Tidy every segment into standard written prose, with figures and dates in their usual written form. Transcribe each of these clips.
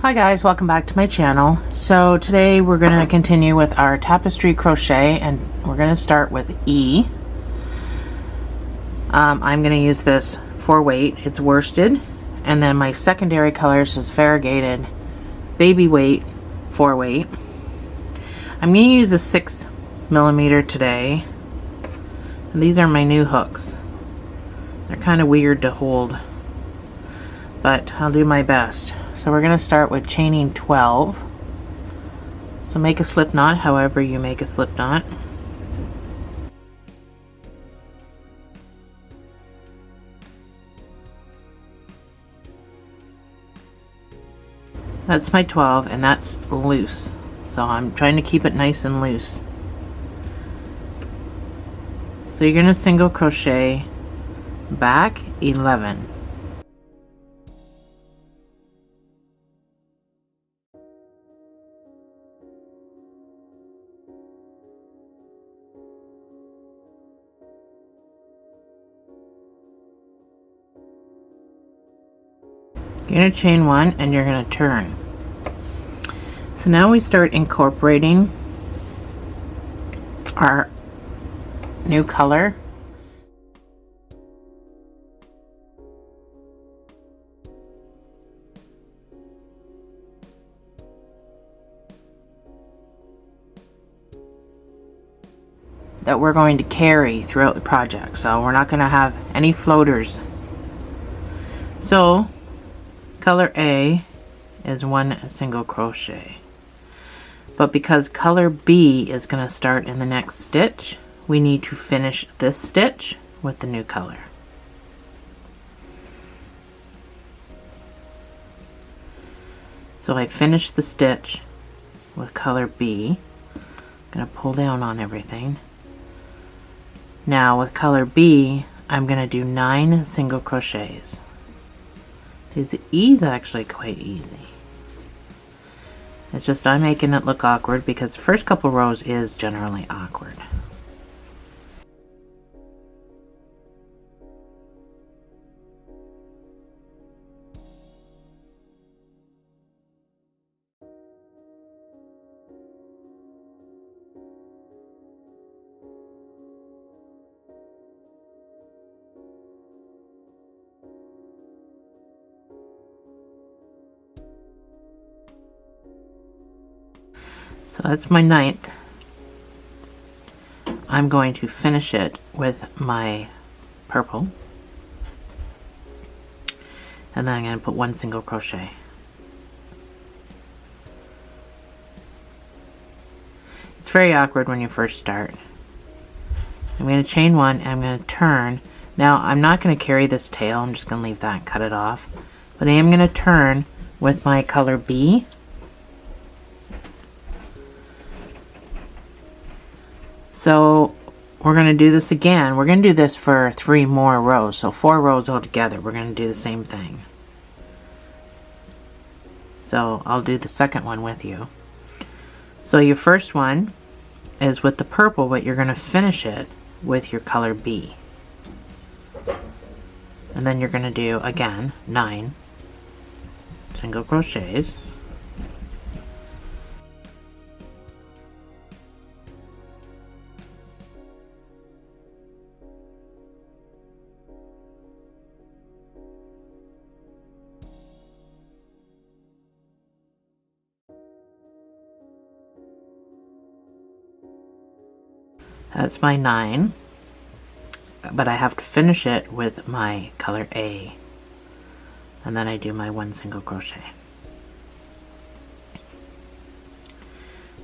Hi guys, welcome back to my channel. So today we're going to continue with our tapestry crochet and we're going to start with E. I'm going to use this 4-weight, it's worsted, and then my secondary colors is variegated baby weight 4-weight. I'm going to use a 6mm today, and these are my new hooks. They're kind of weird to hold, but I'll do my best. So we're going to start with chaining 12. So make a slip knot however you make a slip knot. That's my 12 and that's loose. So I'm trying to keep it nice and loose. So you're going to single crochet back 11. You're going to chain 1 and you're going to turn. So now we start incorporating our new color. That we're going to carry throughout the project. So we're not going to have any floaters. So color A is 1 single crochet, but because color B is going to start in the next stitch, we need to finish this stitch with the new color. So I finished the stitch with color B. I'm going to pull down on everything. Now with color B, I'm going to do 9 single crochets. The E is actually quite easy. It's just I'm making it look awkward because the first couple rows is generally awkward. So that's my 9th. I'm going to finish it with my purple, and then I'm going to put 1 single crochet. It's very awkward when you first start. I'm going to chain 1 and I'm going to turn. Now I'm not going to carry this tail, I'm just going to leave that and cut it off, but I am going to turn with my color B. So we're going to do this again. We're going to do this for 3 more rows. So 4 rows altogether. We're going to do the same thing. So I'll do the second one with you. So your first one is with the purple, but you're going to finish it with your color B. And then you're going to do, again, 9 single crochets. That's my 9, but I have to finish it with my color A, and then I do my 1 single crochet.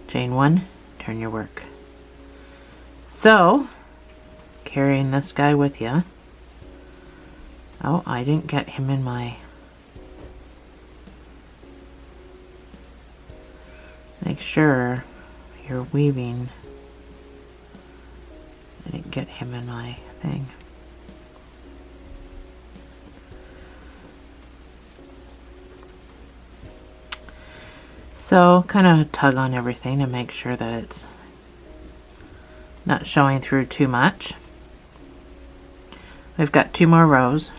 Chain 1, turn your work. So, carrying this guy with you. Oh, I didn't get him in my... Make sure you're weaving. I didn't get him in my thing. So kind of tug on everything to make sure that it's not showing through too much. We've got 2 more rows.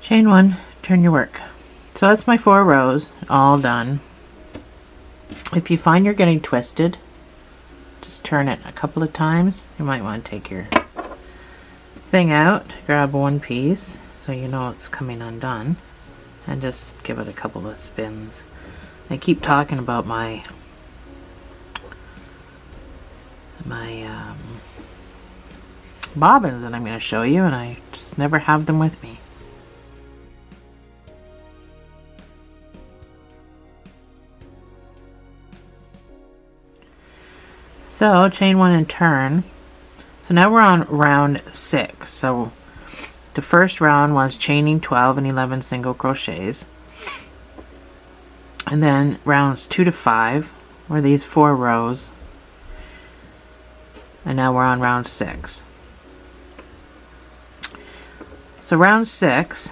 Chain 1, turn your work. So that's my 4 rows all done. If you find you're getting twisted, just turn it a couple of times. You might want to take your thing out, grab one piece so you know it's coming undone, and just give it a couple of spins. I keep talking about my bobbins that I'm going to show you, and I just never have them with me. So chain 1 and turn. So now we're on round 6. So the first round was chaining 12 and 11 single crochets, and then rounds 2 to 5 were these 4 rows, and now we're on round 6. So round 6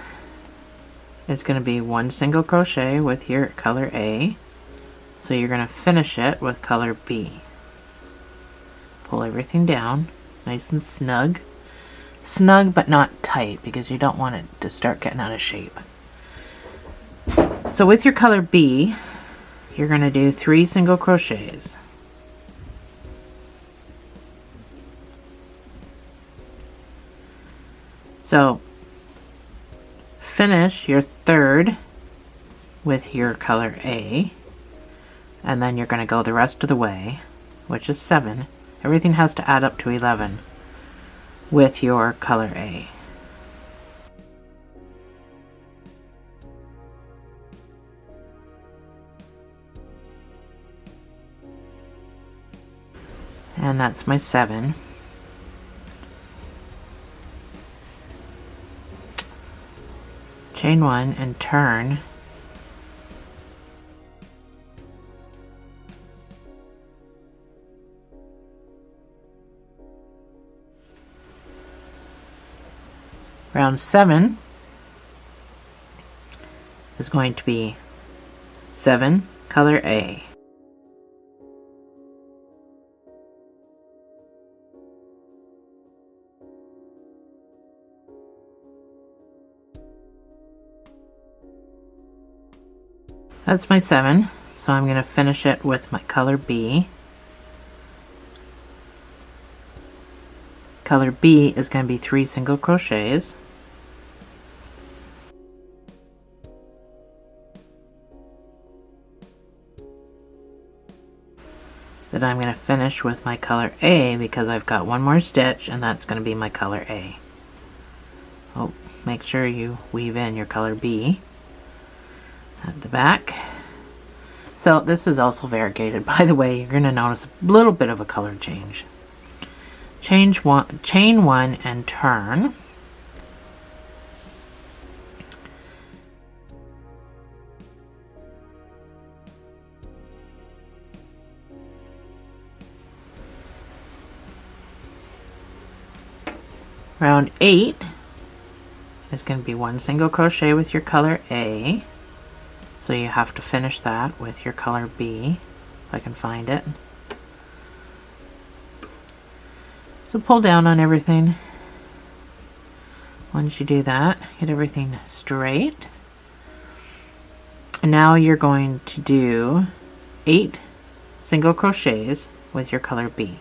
is going to be 1 single crochet with your color A. So you're going to finish it with color B. Pull everything down nice and snug. Snug but not tight, because you don't want it to start getting out of shape. So with your color B, you're going to do 3 single crochets. So finish your 3rd with your color A, and then you're going to go the rest of the way, which is 7. Everything has to add up to 11 with your color A. And that's my 7. Chain 1 and turn. Round 7 is going to be 7 color A. That's my 7, so I'm going to finish it with my color B. Color B is going to be 3 single crochets. Then I'm going to finish with my color A, because I've got one more stitch, and that's going to be my color A. Oh, make sure you weave in your color B at the back. So this is also variegated, by the way. You're going to notice a little bit of a color change. Chain 1 and turn. Round 8 is going to be 1 single crochet with your color A. So you have to finish that with your color B, if I can find it. So pull down on everything. Once you do that, get everything straight. And now you're going to do 8 single crochets with your color B.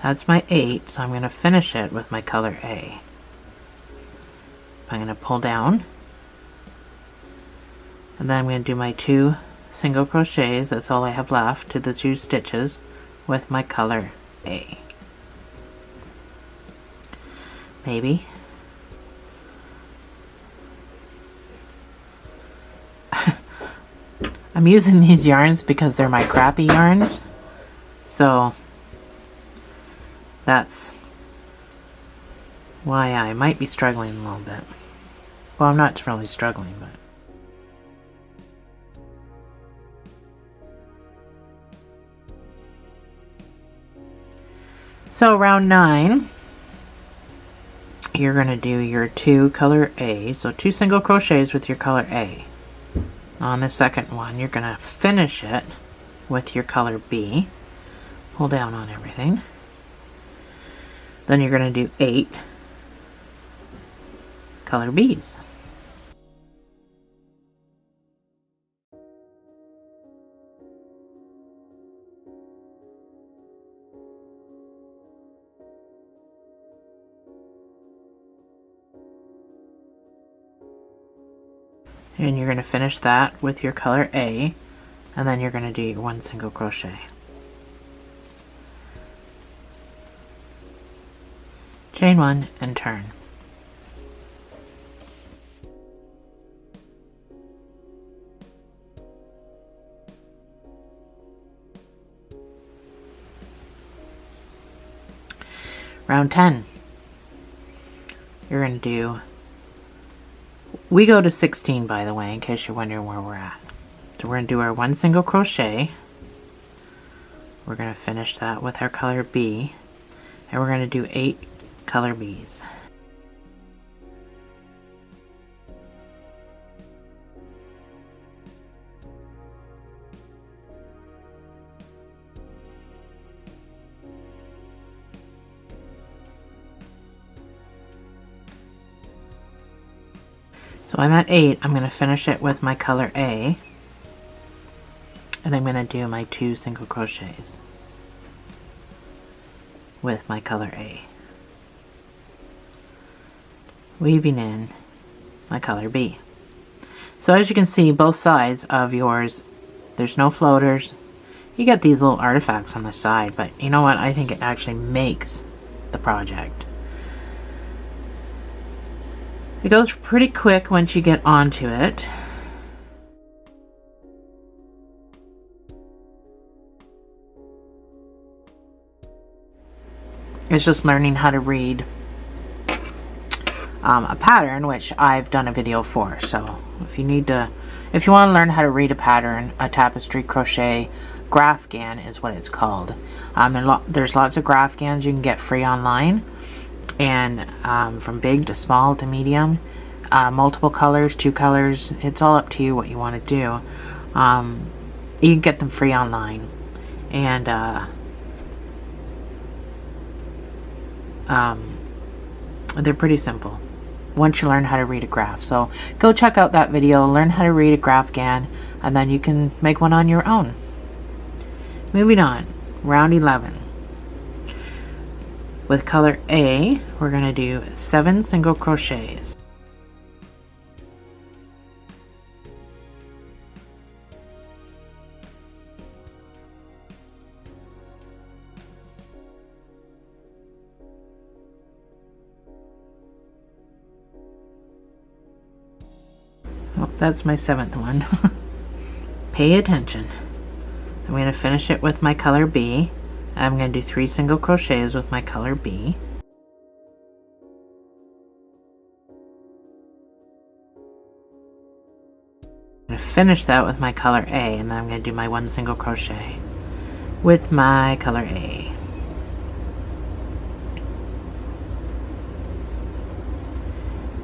That's my 8, so I'm going to finish it with my color A. I'm going to pull down, and then I'm going to do my 2 single crochets, that's all I have left, to the 2 stitches with my color A. Maybe. I'm using these yarns because they're my crappy yarns, so that's why I might be struggling a little bit. Well, I'm not really struggling, but so round 9, you're going to do your 2 color A, so 2 single crochets with your color A. On the second one, you're going to finish it with your color B. Pull down on everything. Then you're going to do 8 color Bs. And you're going to finish that with your color A, and then you're going to do your 1 single crochet. Chain 1 and turn. Round 10. You're going to do, we go to 16 by the way, in case you're wondering where we're at. So we're going to do our 1 single crochet. We're going to finish that with our color B, and we're going to do 8 color Bs. So I'm at 8. I'm going to finish it with my color A, and I'm going to do my 2 single crochets with my color A, weaving in my color B. So as you can see, both sides of yours, there's no floaters. You get these little artifacts on the side, but you know what? I think it actually makes the project. It goes pretty quick once you get onto it. It's just learning how to read a pattern, which I've done a video for. So if you want to learn how to read a pattern, a Tapestry Crochet Graphgan is what it's called. There's lots of Graphgans you can get free online, and from big to small to medium, multiple colors, 2 colors, it's all up to you what you want to do. You can get them free online, and they're pretty simple once you learn how to read a graph. So go check out that video, learn how to read a Graphgan, and then you can make one on your own. Moving on, round 11. With color A, we're going to do 7 single crochets. Oh, that's my 7th one. Pay attention. I'm going to finish it with my color B. I'm going to do 3 single crochets with my color B. I'm going to finish that with my color A, and then I'm going to do my 1 single crochet with my color A.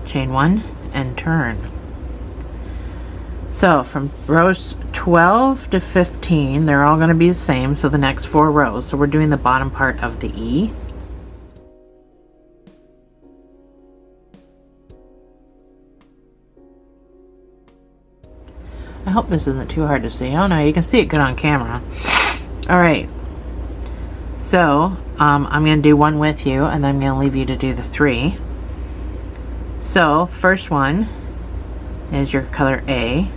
Chain 1 and turn. So from rows 12 to 15, they're all going to be the same, so the next 4 rows. So we're doing the bottom part of the E. I hope this isn't too hard to see. Oh no, you can see it good on camera. Alright, so I'm going to do 1 with you, and then I'm going to leave you to do the 3. So first one is your color A.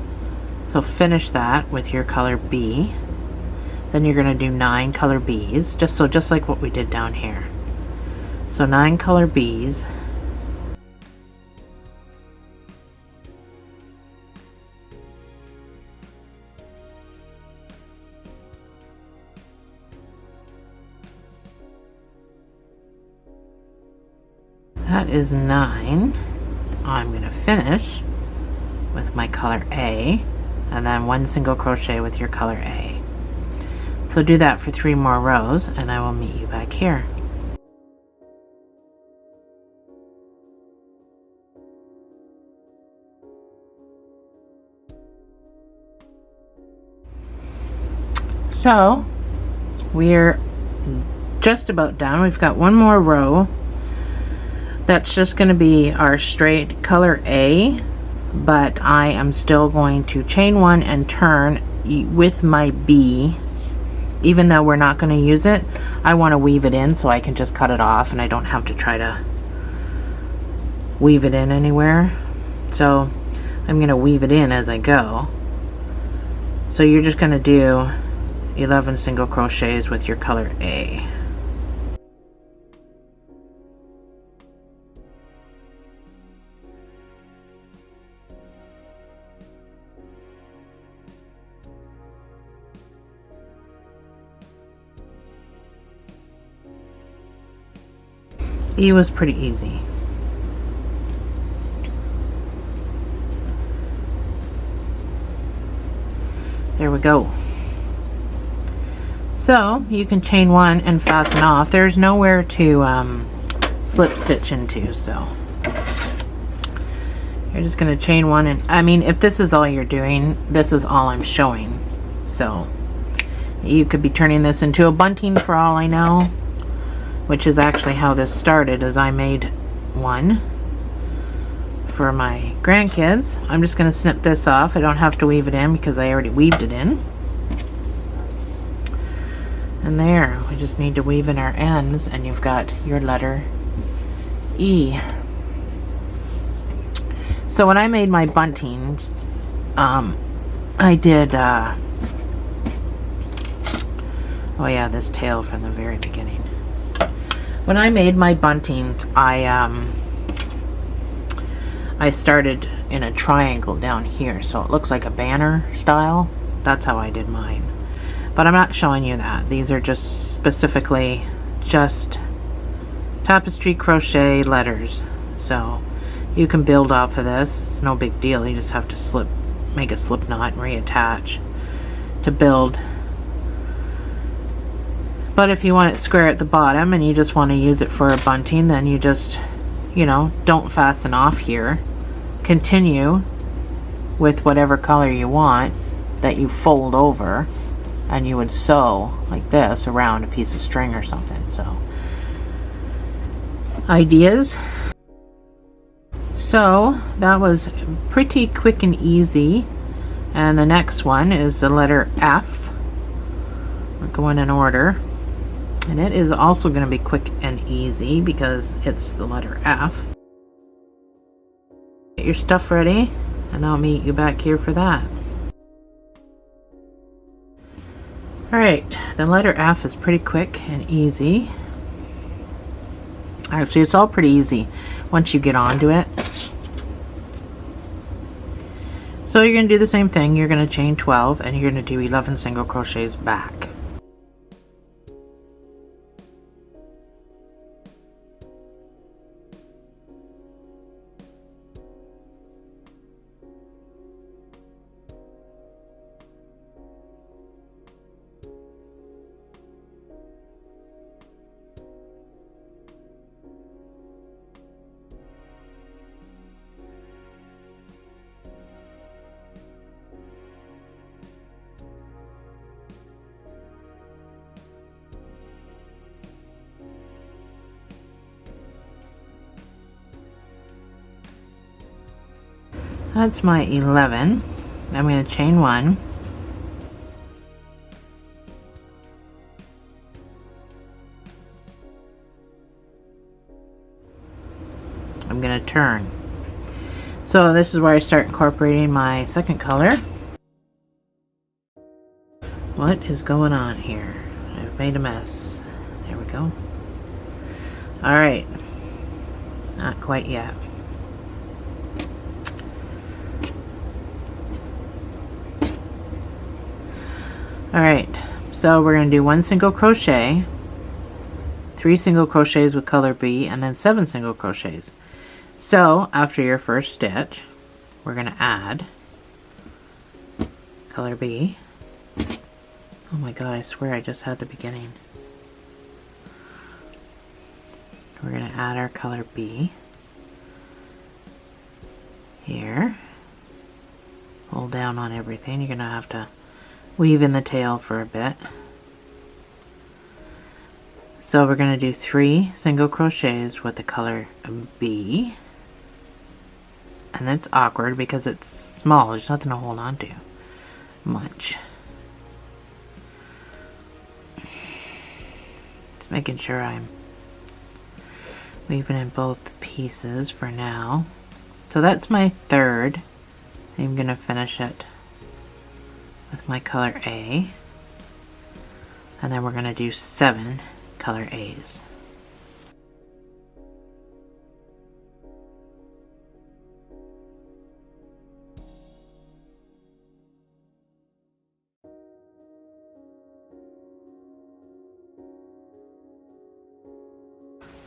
So finish that with your color B. Then you're going to do 9 color Bs, just like what we did down here. So 9 color Bs. That is 9. I'm going to finish with my color A, and then 1 single crochet with your color A. So do that for 3 more rows, and I will meet you back here. So we're just about done. We've got one more row. That's just going to be our straight color A, but I am still going to chain one and turn with my B. Even though we're not going to use it, I want to weave it in so I can just cut it off and I don't have to try to weave it in anywhere. So I'm going to weave it in as I go. So you're just going to do 11 single crochets with your color A. E was pretty easy. There we go. So you can chain one and fasten off. There's nowhere to slip stitch into, so you're just going to chain one, and I mean, if this is all you're doing, this is all I'm showing. So you could be turning this into a bunting for all I know, which is actually how this started, as I made one for my grandkids. I'm just going to snip this off. I don't have to weave it in because I already weaved it in. And there, we just need to weave in our ends, and you've got your letter E. So when I made my buntings, I did, oh yeah, this tail from the very beginning. When I made my buntings, I started in a triangle down here, so it looks like a banner style. That's how I did mine. But I'm not showing you that. These are just specifically just Tapestry Crochet letters. So you can build off of this. It's no big deal. You just have to make a slip knot and reattach to build. But if you want it square at the bottom and you just want to use it for a bunting, then you just, you know, don't fasten off here. Continue with whatever color you want that you fold over, and you would sew like this around a piece of string or something. So, ideas. So that was pretty quick and easy. And the next one is the letter F. We're going in order. And it is also going to be quick and easy because it's the letter F. Get your stuff ready, and I'll meet you back here for that. Alright, the letter F is pretty quick and easy. Actually, it's all pretty easy once you get onto it. So you're going to do the same thing. You're going to chain 12 and you're going to do 11 single crochets back. That's my 11. I'm going to chain one. I'm going to turn. So this is where I start incorporating my second color. What is going on here? I've made a mess. There we go. Alright. Not quite yet. Alright, so we're going to do 1 single crochet, 3 single crochets with color B, and then 7 single crochets. So after your first stitch, we're going to add color B. Oh my god, I swear I just had the beginning. We're going to add our color B here. Hold down on everything. You're going to have to weave in the tail for a bit. So we're going to do 3 single crochets with the color B. And that's awkward because it's small. There's nothing to hold on to much. Just making sure I'm weaving in both pieces for now. So that's my third. I'm going to finish it with my color A. And then we're going to do 7 color A's.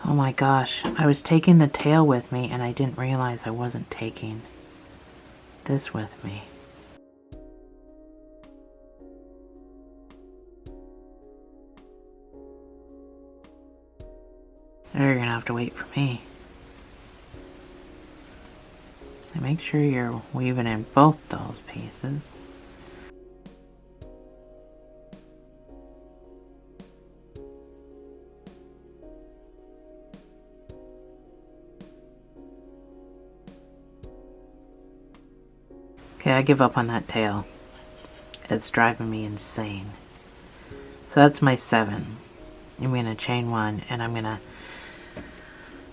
Oh my gosh, I was taking the tail with me and I didn't realize I wasn't taking this with me. You're gonna have to wait for me. And make sure you're weaving in both those pieces. Okay, I give up on that tail. It's driving me insane. So that's my 7. I'm gonna chain 1 and I'm gonna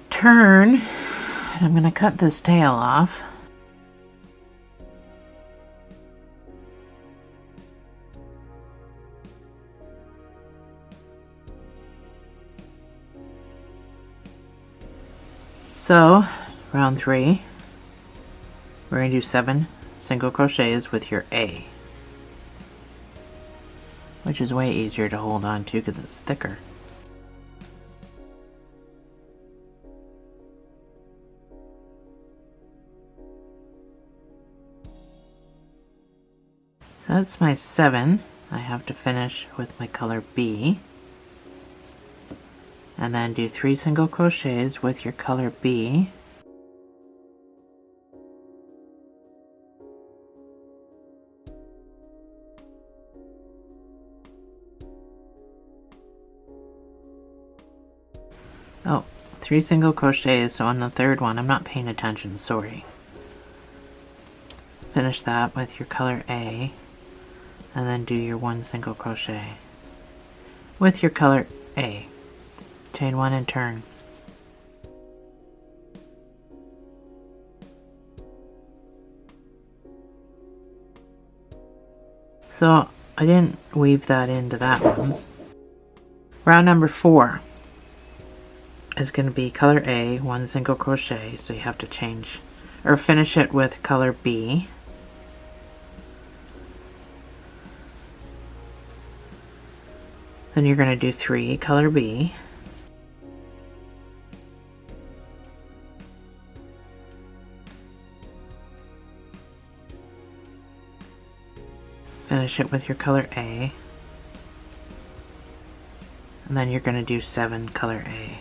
turn and I'm gonna cut this tail off. So round 3, we're going to do 7 single crochets with your A, which is way easier to hold on to because it's thicker. So that's my 7. I have to finish with my color B, and then do 3 single crochets with your color B. Oh, 3 single crochets, so on the third one, I'm not paying attention, sorry. Finish that with your color A, and then do your 1 single crochet with your color A. Chain 1 and turn. So I didn't weave that into that one. Round number 4 is going to be color A, 1 single crochet, so you have to change or finish it with color B. Then you're going to do 3 color B. Finish it with your color A. And then you're going to do 7 color A.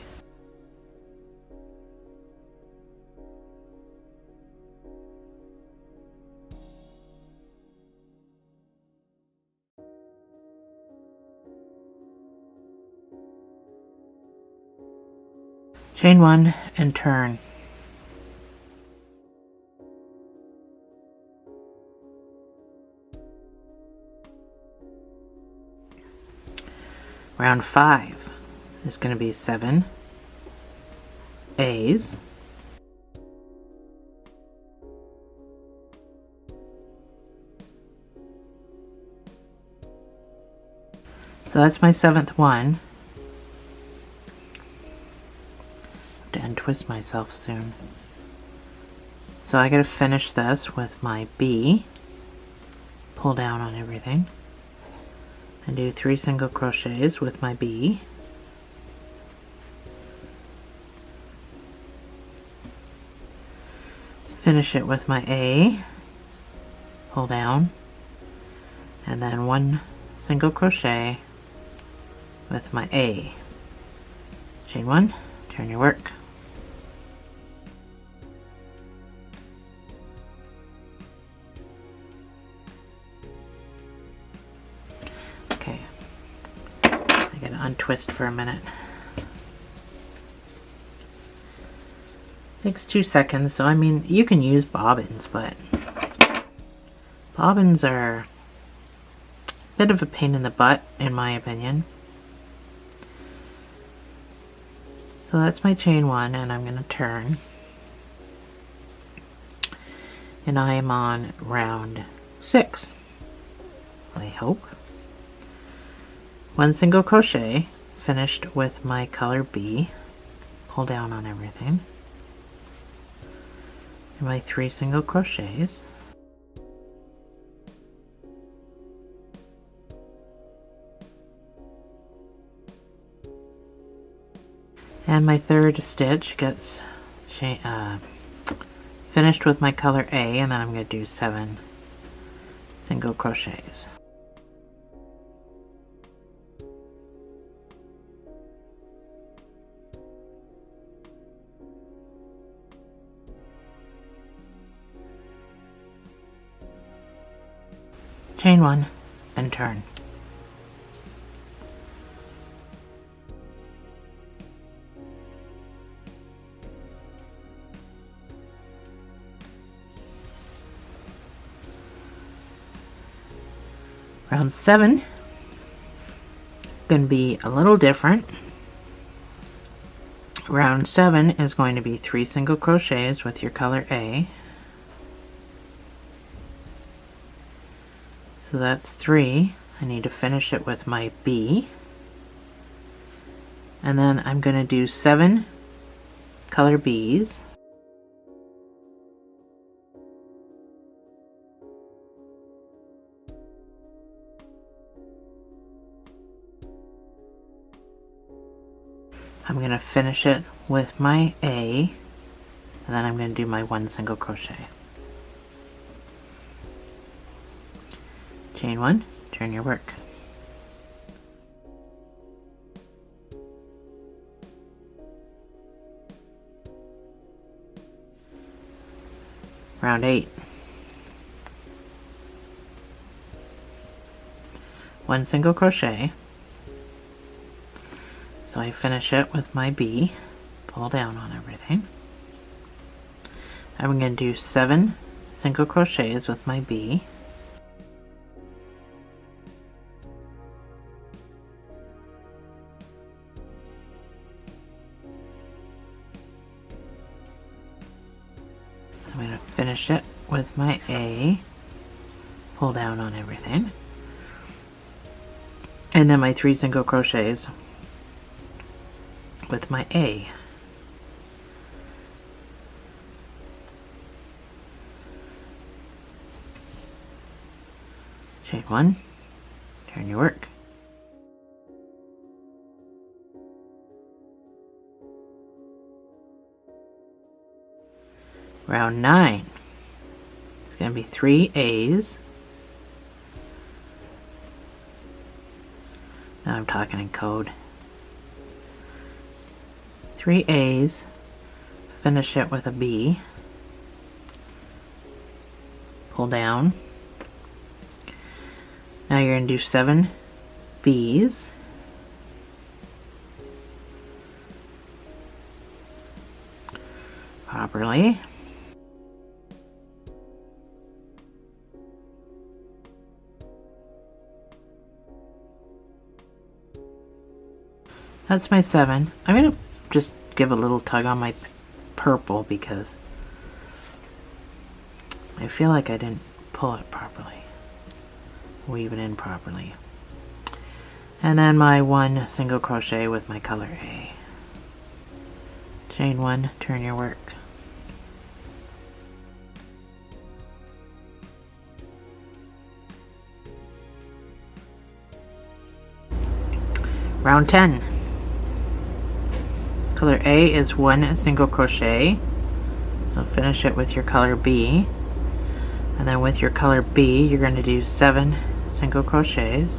Chain 1 and turn. Round 5 is going to be 7 A's. So that's my 7th one. Have to untwist myself soon. So I gotta finish this with my B. Pull down on everything. And do 3 single crochets with my B. Finish it with my A. Pull down. And then 1 single crochet with my A. Chain 1, turn your work. Okay, I gotta untwist for a minute. Takes 2 seconds, so I mean, you can use bobbins, but bobbins are a bit of a pain in the butt, in my opinion. So that's my chain 1, and I'm going to turn. And I am on round 6, I hope. 1 single crochet, finished with my color B. Pull down on everything. And my 3 single crochets. And my 3rd stitch gets finished with my color A, and then I'm going to do 7 single crochets. Chain 1 and turn. Round 7 going to be a little different. Round 7 is going to be 3 single crochets with your color A. So that's 3. I need to finish it with my B. And then I'm going to do 7 color Bs. I'm going to finish it with my A, and then I'm going to do my 1 single crochet. Chain 1, turn your work. Round 8. 1 single crochet. So I finish it with my B, pull down on everything. I'm going to do 7 single crochets with my B. I'm going to finish it with my A, pull down on everything, and then my 3 single crochets with my A. Chain 1, turn your work. Round 9. It's going to be 3 A's. Now I'm talking in code. 3 A's, finish it with a B, pull down. Now you're going to do 7 B's, properly. That's my 7. I'm going to just give a little tug on my purple because I feel like I didn't pull it properly, weave it in properly. And then my 1 single crochet with my color A. Chain 1, turn your work. Round 10. Color A is 1 single crochet, so finish it with your color B, and then with your color B you're going to do 7 single crochets.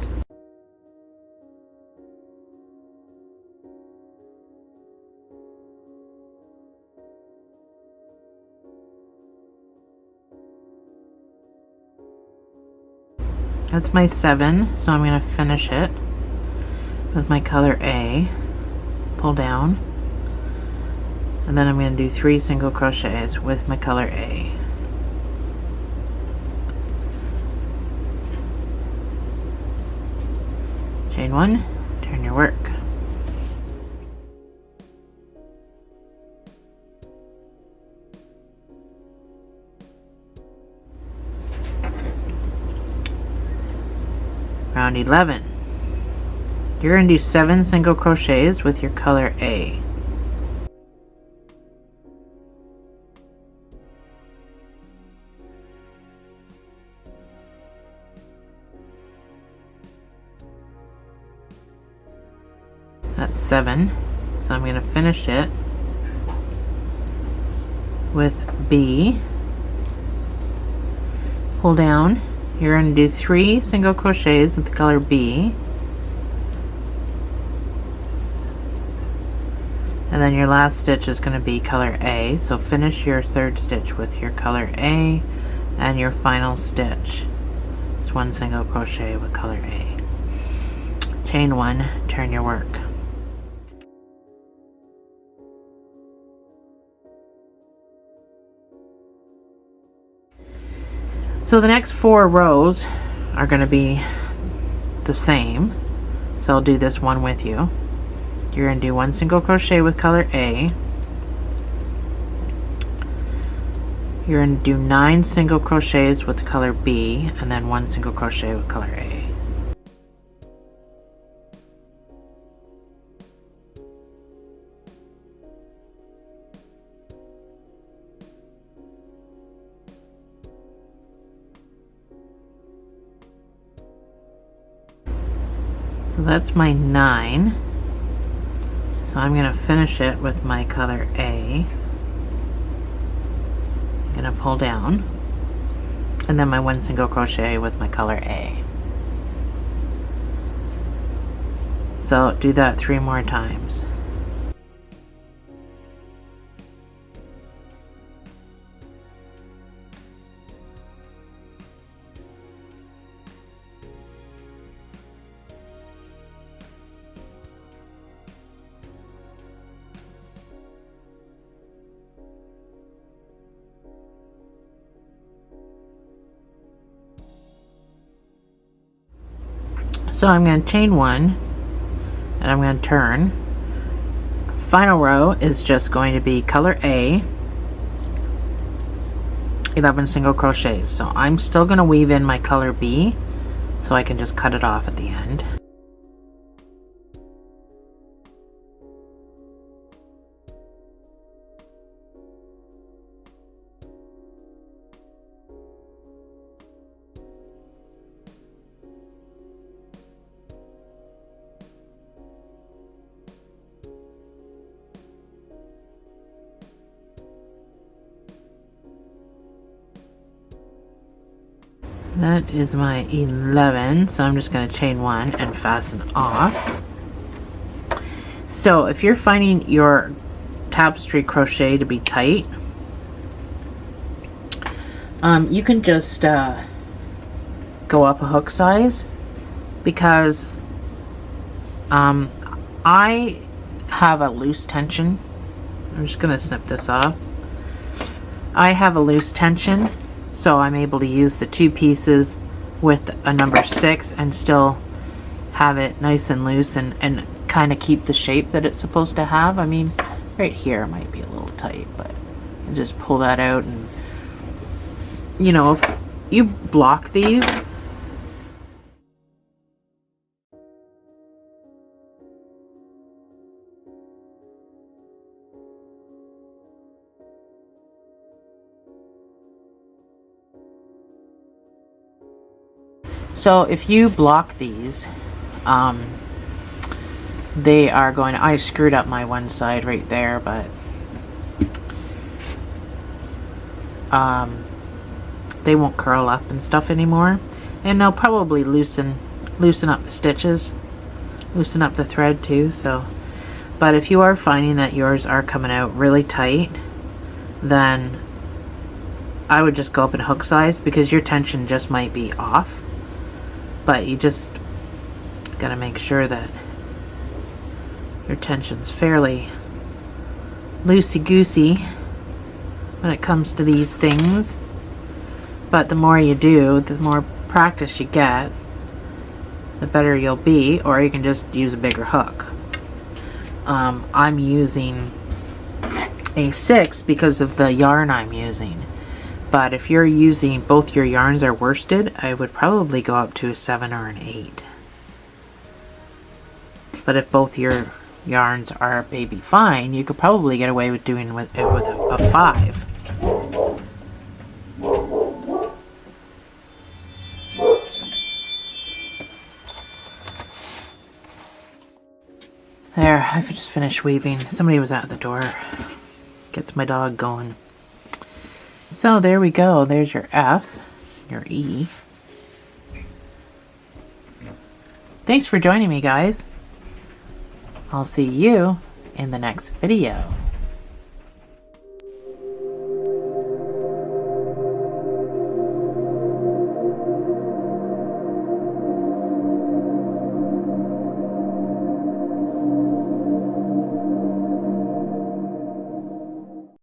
That's my 7, so I'm going to finish it with my color A, pull down, and then I'm going to do 3 single crochets with my color A. Chain 1, turn your work. Round 11. You're going to do 7 single crochets with your color A. That's 7, so I'm going to finish it with B, pull down. You're going to do 3 single crochets with the color B, and then your last stitch is going to be color A, so finish your 3rd stitch with your color A, and your final stitch is 1 single crochet with color A. Chain 1, turn your work. So the next 4 rows are going to be the same, so I'll do this one with you. You're going to do 1 single crochet with color A. You're going to do 9 single crochets with the color B, and then 1 single crochet with color A. So that's my 9. So I'm going to finish it with my color A. I'm going to pull down, and then my 1 single crochet with my color A. So do that 3 more times. So I'm going to chain 1, and I'm going to turn. Final row is just going to be color A, 11 single crochets. So I'm still going to weave in my color B, so I can just cut it off at the end. That is my 11, so I'm just going to chain 1 and fasten off. So if you're finding your tapestry crochet to be tight, you can just go up a hook size, because I have a loose tension. I'm just going to snip this off. I have a loose tension, so I'm able to use the 2 pieces with a number 6 and still have it nice and loose and kind of keep the shape that it's supposed to have. I mean, right here might be a little tight, but I just pull that out, and you know, if you block these, so if you block these, they are going to, I screwed up my one side right there, but they won't curl up and stuff anymore, and they'll probably loosen up the stitches, loosen up the thread too. So, but if you are finding that yours are coming out really tight, then I would just go up in hook size, because your tension just might be off. but you just gotta make sure that your tension's fairly loosey-goosey when it comes to these things. But the more you do, the more practice you get, the better you'll be. Or you can just use a bigger hook. I'm using a 6 because of the yarn I'm using. But if you're using, both your yarns are worsted, I would probably go up to a 7 or an 8. But if both your yarns are baby fine, you could probably get away with doing it with a 5. There, I've just finished weaving. Somebody was at the door. Gets my dog going. So there we go. There's your F, your E. Thanks for joining me, guys. I'll see you in the next video.